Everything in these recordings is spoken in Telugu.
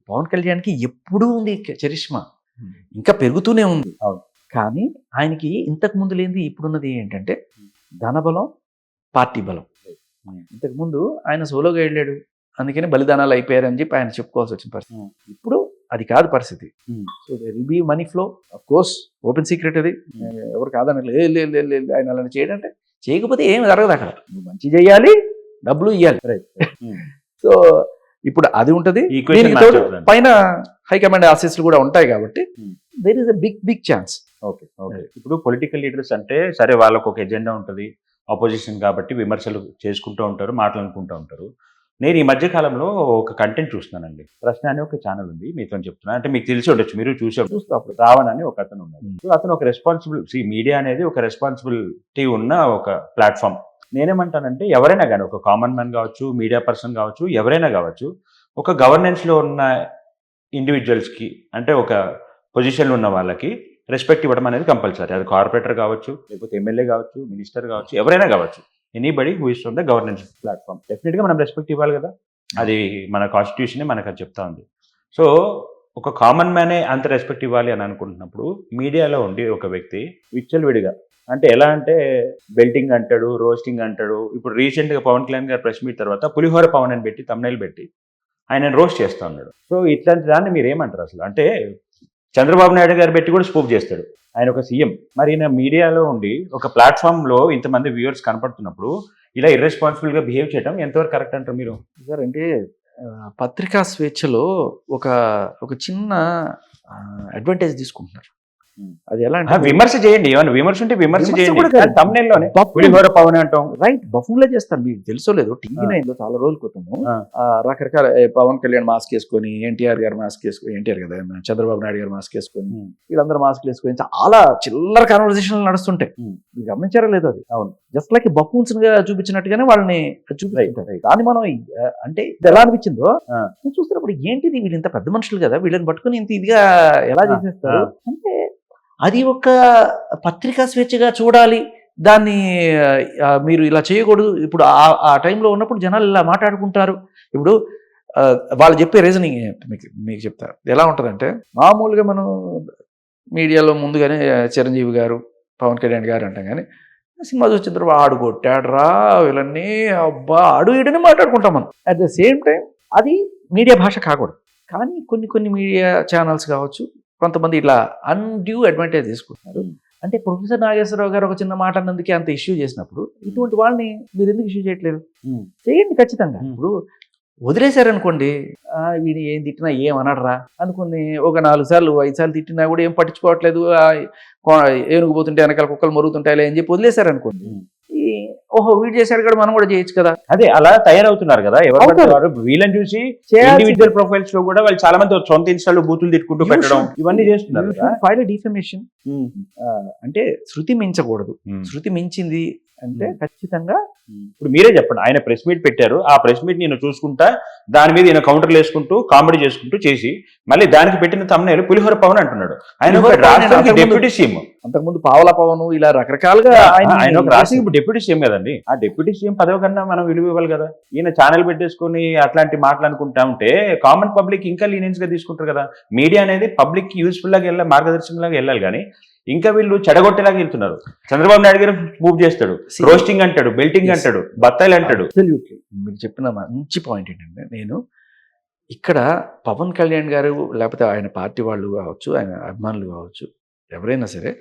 పవన్ కళ్యాణ్కి ఎప్పుడూ ఉంది చరిష్మా, ఇంకా పెరుగుతూనే ఉంది. అవును. కానీ ఆయనకి ఇంతకు ముందు లేనిది ఇప్పుడున్నది ఏంటంటే ధనబలం, పార్టీ బలం. ఇంతకుముందు ఆయన సోలోగా వెళ్ళాడు, అందుకని బలిదానాలు అయిపోయారని చెప్పి ఆయన చెప్పుకోవాల్సి వచ్చిన పరిస్థితి. ఇప్పుడు అది కాదు పరిస్థితి. So they will be money flow, of course open secret అది, ఎవరు కాదని లేదు ఆయన అలా చేయడంటే చేయకపోతే ఏమి జరగదు అక్కడ. నువ్వు మంచి చేయాలి, డబ్బులు ఇవ్వాలి. సో ఇప్పుడు అది ఉంటుంది. పైన హైకమాండ్ ఆశీస్సులు కూడా ఉంటాయి కాబట్టి there is a big chance. Okay okay. ఇప్పుడు పొలిటికల్ లీడర్స్ అంటే సరే వాళ్ళకు ఒక ఎజెండా ఉంటుంది, ఆపోజిషన్ కాబట్టి విమర్శలు చేసుకుంటూ ఉంటారు, మాట్లాడుకుంటూ ఉంటారు. నేను ఈ మధ్య కాలంలో ఒక కంటెంట్ చూస్తున్నానండి. ప్రశ్న అనే ఒక ఛానల్ ఉంది, మీతో చెప్తున్నా, అంటే మీకు తెలిసి ఉండొచ్చు, మీరు చూసినప్పుడు రావణ్ అని ఒక అతను ఉన్నాడు. సో అతను ఒక మీడియా అనేది ఒక రెస్పాన్సిబిలిటీ ఉన్న ఒక ప్లాట్ఫామ్. నేనేమంటానంటే ఎవరైనా కానీ, ఒక కామన్ మ్యాన్ కావచ్చు, మీడియా పర్సన్ కావచ్చు, ఎవరైనా కావచ్చు, ఒక గవర్నెన్స్లో ఉన్న ఇండివిజువల్స్కి, అంటే ఒక పొజిషన్లో ఉన్న వాళ్ళకి రెస్పెక్ట్ ఇవ్వడం అనేది కంపల్సరీ. అది కార్పొరేటర్ కావచ్చు, లేకపోతే ఎమ్మెల్యే కావచ్చు, మినిస్టర్ కావచ్చు, ఎవరైనా కావచ్చు, anybody who is from the governance platform, డెఫినెట్గా మనం రెస్పెక్ట్ ఇవ్వాలి కదా. అది మన కాన్స్టిట్యూషనే మనకు అది చెప్తా ఉంది. సో ఒక కామన్ మ్యానే అంత రెస్పెక్ట్ ఇవ్వాలి అని అనుకుంటున్నప్పుడు మీడియాలో ఉండి ఒక వ్యక్తి విచ్చలవిడిగా, అంటే ఎలా అంటే బెల్టింగ్ అంటాడు, రోస్టింగ్ అంటాడు. ఇప్పుడు రీసెంట్గా పవన్ కళ్యాణ్ గారు ప్రెస్ మీట్ తర్వాత పులిహోర పవన్ అని పెట్టి తమ్నైల్ పెట్టి ఆయన రోస్ట్ చేస్తా ఉన్నాడు. సో ఇట్లాంటి దాన్ని మీరు ఏమంటారు అసలు? అంటే చంద్రబాబు నాయుడు గారు పెట్టి కూడా స్పూఫ్ చేస్తాడు, ఆయన ఒక సీఎం. మరి ఈయన మీడియాలో ఉండి ఒక ప్లాట్ఫామ్లో ఇంతమంది వ్యూవర్స్ కనపడుతున్నప్పుడు ఇలా ఇర్రెస్పాన్సిబుల్గా బిహేవ్ చేయడం ఎంతవరకు కరెక్ట్ అంటారు మీరు? సార్ అంటే పత్రికా స్వేచ్ఛలో ఒక చిన్న అడ్వాంటేజ్ తీసుకుంటున్నారు. అది ఎలా అంటే విమర్శ చేయండి, ఏమన్నా విమర్శ ఉంటే విమర్శ చేయండి, తమ్నైల్లోనే పులిహోర పవన్ అంటాం, రైట్, బఫూన్లే చేస్తారు. మీకు తెలుసో లేదో, టీవీ నైన్లో చాలా రోజుల క్రితము రకరకాల పవన్ కళ్యాణ్ మాస్క్ వేసుకొని, ఎన్టీఆర్ గారు మాస్క్ వేసుకొని, ఎన్టీఆర్ కదా చంద్రబాబు నాయుడు గారు మాస్క్ వేసుకొని, వీళ్ళందరూ మాస్క్లు వేసుకొని చాలా చిల్లర కాన్వర్సేషన్లు నడుస్తుంటాయి. మీరు గమనించారో లేదో? అది అవును, జస్ట్ లైక్ బఫూన్స్ గా చూపించినట్టుగానే వాళ్ళని చూపిస్తారు. దాన్ని మనం అంటే ఇది ఎలా అనిపించిందో చూస్తున్నప్పుడు, ఏంటిది వీళ్ళు ఇంత పెద్ద మనుషులు కదా, వీళ్ళని పట్టుకుని ఇంత ఇదిగా ఎలా చేసేస్తారు అంటే, అది ఒక పత్రికా స్వేచ్ఛగా చూడాలి దాన్ని. మీరు ఇలా చేయకూడదు. ఇప్పుడు ఆ టైంలో ఉన్నప్పుడు జనాలు ఇలా మాట్లాడుకుంటారు. ఇప్పుడు వాళ్ళు చెప్పే రీజనింగ్ మీకు చెప్తారు. ఎలా ఉంటుందంటే, మామూలుగా మనం మీడియాలో ముందుగానే చిరంజీవి గారు, పవన్ కళ్యాణ్ గారు అంటాం, కానీ సినిమా చూసిన తర్వాత ఆడు కొట్టాడు రా వీళ్ళన్నీ, అబ్బా ఆడు ఈడని మాట్లాడుకుంటాం మనం. అట్ ద సేమ్ టైం అది మీడియా భాష కాకూడదు. కానీ కొన్ని మీడియా ఛానల్స్ కావచ్చు, కొంతమంది ఇట్లా అన్డ్యూ అడ్వాంటేజ్ తీసుకుంటున్నారు. అంటే ప్రొఫెసర్ నాగేశ్వరరావు గారు ఒక చిన్న మాట అన్నందుకే అంత ఇష్యూ చేసినప్పుడు, ఇటువంటి వాళ్ళని మీరు ఎందుకు ఇష్యూ చేయట్లేదు? చేయండి ఖచ్చితంగా. ఇప్పుడు వదిలేశారనుకోండి, వీడు ఏం తిట్టినా ఏం అనడరా అనుకుని ఒక 4 సార్లు 5 సార్లు తిట్టినా కూడా ఏం పట్టించుకోవట్లేదు, ఏనుగు పోతుంటే వెనకాల కుక్కలు మరుగుతుంటాయి అని చెప్పి వదిలేశారనుకోండి, ఓహో వీడు చేశాడు కూడా మనం కూడా చేయొచ్చు కదా. అదే అలా తయారవుతున్నారు కదా ఎవరు. వీళ్ళని చూసి ఇండివిజువల్ ప్రొఫైల్స్ లో కూడా వాళ్ళు చాలా మంది సొంత ఇన్స్టాల్లో బూతులు తిట్టుకుంటూ పెట్టడం ఇవన్నీ చేస్తున్నారు. ఫైల్ డిఫమేషన్ అంటే శృతి మించకూడదు. శృతి మించింది అంటే ఖచ్చితంగా. ఇప్పుడు మీరే చెప్పండి, ఆయన ప్రెస్ మీట్ పెట్టారు, ఆ ప్రెస్ మీట్ నేను చూసుకుంటా, దాని మీద ఈయన కౌంటర్లు వేసుకుంటూ కామెడీ చేసుకుంటూ చేసి మళ్ళీ దానికి పెట్టిన తమ్ముడు పులిహోర పవన్ అంటున్నాడు. ఆయన డిప్యూటీ సీఎం, అంతకుముందు పావలా పవన్, ఇలా రకరకాలుగా ఆయన ఒక రాష్ట్రం ఇప్పుడు డిప్యూటీ సీఎం కదండి. ఆ డిప్యూటీ సీఎం పదవి కన్నా మనం విలువ ఇవ్వాలి కదా. ఈయన ఛానల్ పెట్టేసుకుని అట్లాంటి మాట్లాడుకుంటా ఉంటే కామన్ పబ్లిక్ ఇంకా లీనియన్స్ గా తీసుకుంటారు కదా. మీడియా అనేది పబ్లిక్ యూస్ఫుల్ లాగా వెళ్ళాలి, మార్గదర్శకంలాగా వెళ్ళాలి. కానీ ఇంకా వీళ్ళు చెడగొట్టేలాగా వెళ్తున్నారు. చంద్రబాబు నాయుడు గారు మూవ్ చేస్తాడు, రోస్టింగ్ అంటాడు, బెల్టింగ్ అంటాడు, బత్తాయిలు అంటాడు. మీరు చెప్పిన మంచి పాయింట్ ఏంటంటే, నేను ఇక్కడ పవన్ కళ్యాణ్ గారు లేకపోతే ఆయన పార్టీ వాళ్ళు కావచ్చు, ఆయన అభిమానులు కావచ్చు, ఎవరైనా సరే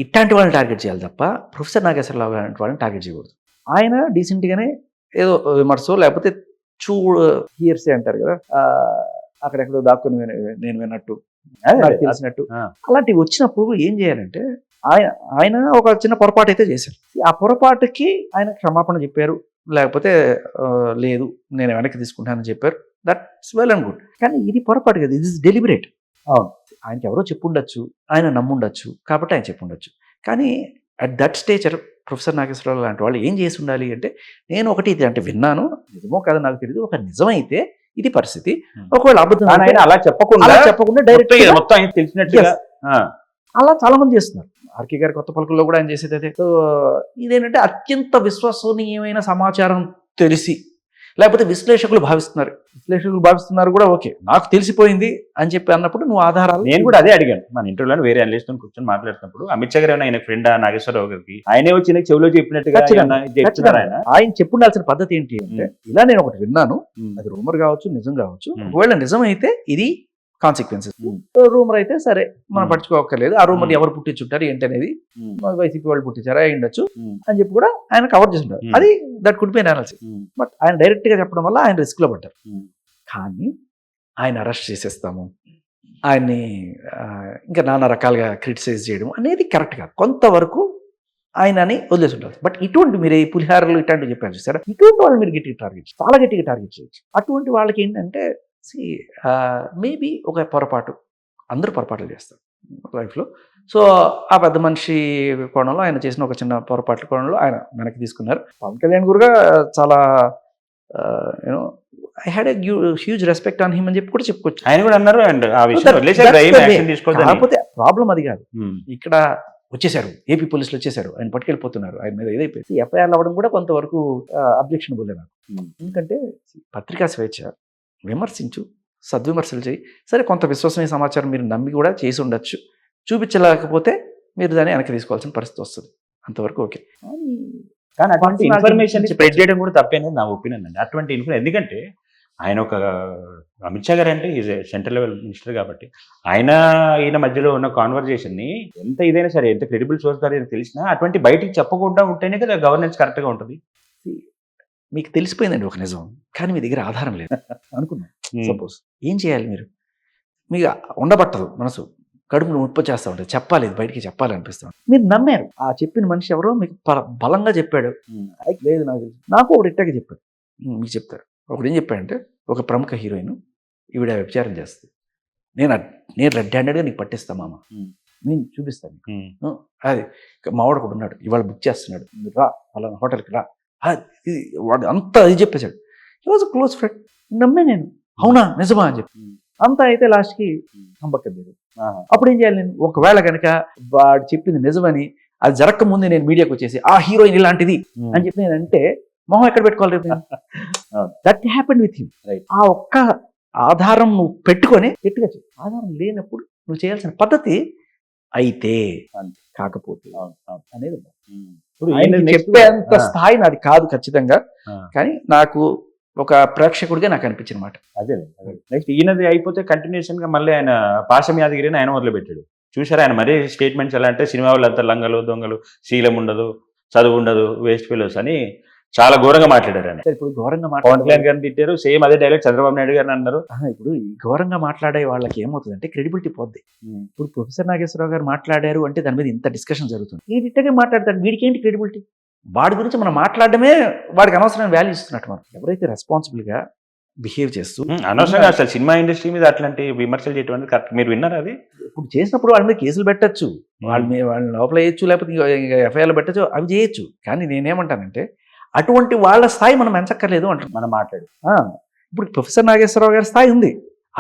ఇట్లాంటి వాళ్ళని టార్గెట్ చేయాలి తప్ప ప్రొఫెసర్ నాగేశ్వరరావు లాంటి వాళ్ళని టార్గెట్ చేయకూడదు. ఆయన డీసెంట్గానే ఏదో విమర్శో లేకపోతే హియర్సే అంటారు కదా, అక్కడెక్కడో దాక్కుని నేను విన్నట్టు, తెలిసినట్టు, అలాంటివి వచ్చినప్పుడు ఏం చేయాలంటే, ఆయన ఒక చిన్న పొరపాటు అయితే చేశారు. ఆ పొరపాటుకి ఆయన క్షమాపణ చెప్పారు, లేకపోతే లేదు నేను వెనక్కి తీసుకుంటానని చెప్పారు. That's well and good. కానీ ఇది పొరపాటు కదా, ఇది ఇస్ డెలిబరేట్. ఆయనకి ఎవరో చెప్పుండొచ్చు, ఆయన నమ్ముండొచ్చు, కాబట్టి ఆయన చెప్పుండొచ్చు. కానీ at that stature professor Nageswara Rao లాంటి వాళ్ళు ఏం చేసి ఉండాలి అంటే, నేను ఒకటి ఇది అంటే విన్నాను, నిజమో కదా నాకు తెలియదు, ఒక నిజమైతే ఇది పరిస్థితి, ఒకవేళ అబద్ధం అలా చెప్పకుండా డైరెక్ట్ మొత్తం ఆయన తెలిసినట్టుగా అలా చాలా మంది చేస్తున్నారు. ఆర్కే గారి కొత్త పలుకుల్లో కూడా ఆయన చేసేది అదే. సో ఇదేంటంటే అత్యంత విశ్వసనీయమైన సమాచారం తెలిసి లేకపోతే విశ్లేషకులు భావిస్తున్నారు కూడా ఓకే, నాకు తెలిసిపోయింది అని చెప్పి అన్నప్పుడు నువ్వు ఆధారాలు. నేను కూడా అదే అడిగాను మన ఇంటర్వ్యూలో, వేరే అనలిస్ట్ కూర్చొని మాట్లాడుతున్నప్పుడు అమిత్ షా గారు ఏమైనా ఆయన ఫ్రెండ్ నాగేశ్వరరావు గారికి ఆయనే వచ్చి నాకు చెవిలో చెప్పినట్టుగా చెప్తున్నారు ఆయన చెప్పుండాల్సిన పద్ధతి ఏంటి అంటే, ఇలా నేను ఒకటి విన్నాను, అది రూమర్ కావచ్చు నిజం కావచ్చు, ఒకవేళ నిజం అయితే ఇది కాన్సిక్వెన్సెస్, రూమర్ అయితే సరే మనం పట్టించుకోక్కర్లేదు, ఆ రూమర్ ఎవరు పుట్టించుంటారు ఏంటి అనేది, వైసీపీ వాళ్ళు పుట్టించారా అయ్యుండొచ్చు అని చెప్పి కూడా ఆయన కవర్ చేస్తుంటారు. అది that could be analysis. But ఆయన డైరెక్ట్ గా చెప్పడం వల్ల ఆయన రిస్క్ లో పడ్డారు. కానీ ఆయన అరెస్ట్ చేసేస్తాము, ఆయన్ని ఇంకా నానా రకాలుగా క్రిటిసైజ్ చేయడం అనేది కరెక్ట్ కాదు. కొంతవరకు ఆయన అని వదిలేసి ఉంటారు. బట్ ఇటువంటి మీరు ఈ పులిహారలు ఇట్లాంటివి చెప్పారు చూసారా, ఇటువంటి వాళ్ళు మీరు గట్టిగా టార్గెట్, చాలా గట్టిగా టార్గెట్ చేయొచ్చు. అటువంటి వాళ్ళకి ఏంటంటే మేబీ ఒక పొరపాటు, అందరూ పొరపాట్లు చేస్తారు లైఫ్లో. సో ఆ పెద్ద మనిషి కోణంలో ఆయన చేసిన ఒక చిన్న పొరపాట్ల కోణంలో ఆయన వెనక్కి తీసుకున్నారు. పవన్ కళ్యాణ్ గురుగా చాలా you know I had a huge respect on him అని చెప్పి కూడా చెప్పుకోవచ్చు. ఆయన కూడా అన్నారు. అండ్ ఆ విషయం కాకపోతే ప్రాబ్లం అది కాదు. ఇక్కడ వచ్చేసారు, ఏపీ పోలీసులు వచ్చేసారు, ఆయన పట్టుకెళ్ళిపోతున్నారు, ఆయన మీద ఏదైపోయింది ఎఫ్ఐఆర్లు అవ్వడం కూడా కొంతవరకు అబ్జెక్షనబుల్ నాకు. ఎందుకంటే పత్రికా స్వేచ్ఛ, విమర్శించు, సద్విమర్శలు చేయి, సరే కొంత విశ్వసనీయ సమాచారం మీరు నమ్మి కూడా చేసి ఉండొచ్చు, చూపించలేకపోతే మీరు దాన్ని వెనక్కి తీసుకోవాల్సిన పరిస్థితి వస్తుంది, అంతవరకు ఓకే. కానీ అటువంటి ఇన్ఫర్మేషన్ స్ప్రెడ్ చేయడం కూడా తప్పేనేది నా ఒపీనియన్ అండి. అటువంటి ఇన్ఫర్మేషన్, ఎందుకంటే ఆయన ఒక అమిత్ షా గారు అంటే ఈజ్ సెంట్రల్ లెవెల్ మినిస్టర్ కాబట్టి ఈయన మధ్యలో ఉన్న కాన్వర్జేషన్ని ఎంత ఇదైనా సరే, ఎంత క్రెడిబుల్ సోర్స్ ద్వారా తెలిసినా అటువంటి బయటికి చెప్పకుండా ఉంటేనే కదా గవర్నెన్స్ కరెక్ట్గా ఉంటుంది. మీకు తెలిసిపోయిందండి ఒక నిజం, కానీ మీ దగ్గర ఆధారం లేదు అనుకున్నాం. సపోజ్ ఏం చేయాలి మీరు? మీకు ఉండబట్టదు మనసు, కడుపును ముప్ప చేస్తూ ఉంటుంది, చెప్పాలి, బయటికి చెప్పాలి అనిపిస్తాం. మీరు నమ్మారు, ఆ చెప్పిన మనిషి ఎవరో మీకు బలంగా చెప్పాడు, లేదు నాకు తెలుసు, నాకు ఒకటి ఇట్టగా చెప్పాడు, మీకు చెప్తారు. ఒకటి ఏం చెప్పాడంటే, ఒక ప్రముఖ హీరోయిన్ ఈవిడ వ్యభిచారం చేస్తుంది, నేను రెడ్ హ్యాండెడ్గా నీకు పట్టిస్తా మామ, నేను చూపిస్తాను, అది మావాడు కూడా ఉన్నాడు, ఇవాళ బుక్ చేస్తున్నాడు, రా అలా హోటల్కి రా, వాడు అంతా అది చెప్పేశాడు. He was a close friend. నమ్మే నేను, అవునా నిజమా అని చెప్పి అంతా అయితే లాస్ట్కి నమ్మకలేదు. అప్పుడు ఏం చేయాలి నేను? ఒకవేళ కనుక వాడు చెప్పింది నిజమని అది జరగక ముందే నేను మీడియాకి వచ్చేసి ఆ హీరోయిన్ ఇలాంటిది అని చెప్పి నేను అంటే మొహం ఎక్కడ పెట్టుకోవాలి రేపు? That happened with him. ఆ ఒక్క ఆధారం నువ్వు పెట్టుకొని గట్టిగా చెయ్యి. ఆధారం లేనప్పుడు నువ్వు చేయాల్సిన పద్ధతి అయితే కాకపోతే అనేది చెప్పేంత స్థాయి నాది కాదు ఖచ్చితంగా, కానీ నాకు ఒక ప్రేక్షకుడిగా నాకు అనిపించిన మాట అదే. నెక్స్ట్ ఈయనది అయిపోతే కంటిన్యూషన్ గా మళ్ళీ ఆయన పాశం యాదగిరిని ఆయన మొదలుపెట్టాడు. చూసారా ఆయన మరీ స్టేట్మెంట్స్ ఎలా అంటే, సినిమా వాళ్ళు అంతా లంగలు దొంగలు, శీలం ఉండదు, చదువు ఉండదు, వేస్ట్ ఫెలోస్ అని చాలా ఘోరంగా మాట్లాడారు ఆయన. ఇప్పుడు ఘోరంగా పవన్ కళ్యాణ్ గారిని తిట్టారు, సేమ్ అదే డైలాగ్ చంద్రబాబు నాయుడు గారిని అన్నారు. ఇప్పుడు ఈ ఘోరంగా మాట్లాడే వాళ్ళకి ఏమవుతుందంటే క్రెడిబిలిటీ పోద్ది. ఇప్పుడు ప్రొఫెసర్ నాగేశ్వరరావు గారు మాట్లాడారు అంటే దాని మీద ఇంత డిస్కషన్ జరుగుతుంది, ఈ ఇట్టగా మాట్లాడతాడు, వీడికి ఏంటి క్రెడిబిలిటీ? వాడి గురించి మనం మాట్లాడడమే వాడికి అనవసరమైన వాల్యూ ఇస్తున్నట్టు. మనం ఎవరైతే రెస్పాన్సిబుల్ గా బిహేవ్ చేస్తూ అనవసరంగా అసలు సినిమా ఇండస్ట్రీ మీద అట్లాంటి విమర్శలు చేయడం కరెక్ట్. మీరు విన్నారా అది? ఇప్పుడు చేసినప్పుడు వాళ్ళ మీద కేసులు పెట్టచ్చు, వాళ్ళని లోపల వేయచ్చు, లేకపోతే ఎఫ్ఐఆర్లు పెట్టచ్చు, అవి చేయొచ్చు. కానీ నేనేమంటానంటే అటువంటి వాళ్ళ స్థాయి మనం ఎంచక్కర్లేదు అంటాం. మనం మాట్లాడు ఇప్పుడు ప్రొఫెసర్ నాగేశ్వరరావు గారి స్థాయి ఉంది,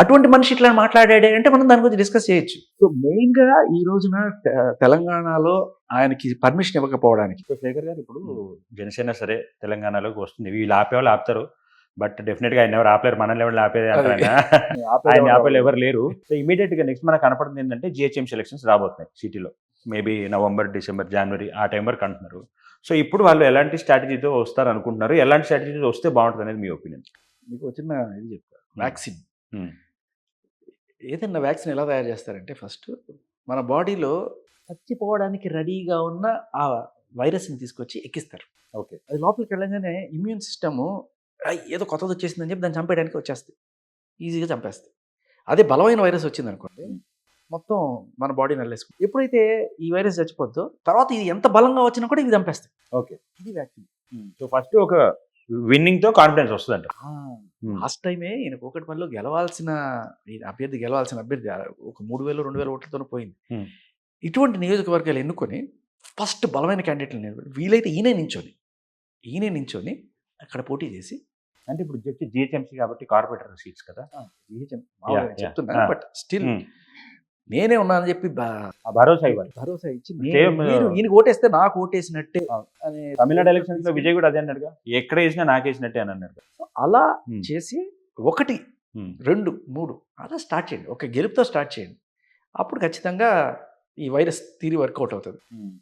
అటువంటి మనిషి ఇట్లా మాట్లాడాడే అంటే మనం దాని గురించి డిస్కస్ చేయొచ్చు. సో మెయిన్ గా ఈ రోజున తెలంగాణలో ఆయనకి పర్మిషన్ ఇవ్వకపోవడానికి శేఖర్ గారు, ఇప్పుడు జనసేన సరే తెలంగాణలోకి వస్తుంది, వీళ్ళు ఆపేవాళ్ళు ఆపుతారు, బట్ డెఫినెట్ గా ఆయన ఎవరు ఆపలేరు, మనల్ని ఎవరు ఆపేది ఆయన ఆపేలు ఎవరు లేరు. సో ఇమీడియట్ గా నెక్స్ట్ మనకు కనపడుతుంది ఏంటంటే జిహెచ్ఎంసీ ఎలక్షన్స్ రాబోతున్నాయి సిటీలో, మేబీ నవంబర్, డిసెంబర్, జనవరి ఆ టైం వరకు అంటున్నారు. సో ఇప్పుడు వాళ్ళు ఎలాంటి స్ట్రాటజీతో వస్తారు అనుకుంటున్నారు, ఎలాంటి స్ట్రాటజీతో వస్తే బాగుంటుంది అనేది మీ ఒపీనియన్? మీకు చిన్న ఇది చెప్తారు. వ్యాక్సిన్, ఏదన్నా వ్యాక్సిన్ ఎలా తయారు చేస్తారంటే, ఫస్ట్ మన బాడీలో చచ్చిపోవడానికి రెడీగా ఉన్న ఆ వైరస్ని తీసుకొచ్చి ఎక్కిస్తారు. ఓకే, అది లోపలికి వెళ్ళగానే ఇమ్యూన్ సిస్టము ఏదో కొత్తది వచ్చేసిందని చెప్పి దాన్ని చంపేయడానికి వచ్చేస్తుంది, ఈజీగా చంపేస్తుంది. అదే బలమైన వైరస్ వచ్చింది అనుకోండి, మొత్తం మన బాడీ నల్లేసుకుంటుంది. ఎప్పుడైతే ఈ వైరస్ చచ్చిపోద్దో తర్వాత ఇది ఎంత బలంగా వచ్చినా కూడా ఇది చంపేస్తుంది. ఓకే, ఇది వ్యాక్సిన్. సో ఫస్ట్ ఒక విన్నింగ్ తో కాన్ఫిడెన్స్ వస్తుందంట. లాస్ట్ టైమే ఈయనకు ఒకటి పనిలో గెలవాల్సిన అభ్యర్థి ఒక 3,000 2,000 ఓట్లతో పోయింది. ఇటువంటి నియోజకవర్గాలు ఎన్నుకొని ఫస్ట్ బలమైన క్యాండిడేట్లు నిలబడి వీలైతే ఈయనే నించొని అక్కడ పోటీ చేసి, అంటే ఇప్పుడు జిహెచ్ఎంసీ కాబట్టి కార్పొరేటర్ సీట్స్ కదా, చెప్తున్నా, బట్ స్టిల్ నేనే ఉన్నానని చెప్పి ఆ భరోసా ఇవ్వాలి. భరోసా ఇచ్చి Same, మీరు ఈయనకి ఓటేస్తే నాకు ఓటేసినట్టే అనే తమిళనాడు ఎలక్షన్స్ లో విజయ్ కూడా అదే అన్నాడుగా, ఎక్కడ వేసినా నాకేసినట్టే అని అన్నాడు. అలా Hmm. చేసి 1, 2, 3 అలా స్టార్ట్ చేయండి. ఒక గెలుపుతో స్టార్ట్ చేయండి. అప్పుడు ఖచ్చితంగా ఈ వైరస్ తీరి వర్కౌట్ అవుతుంది.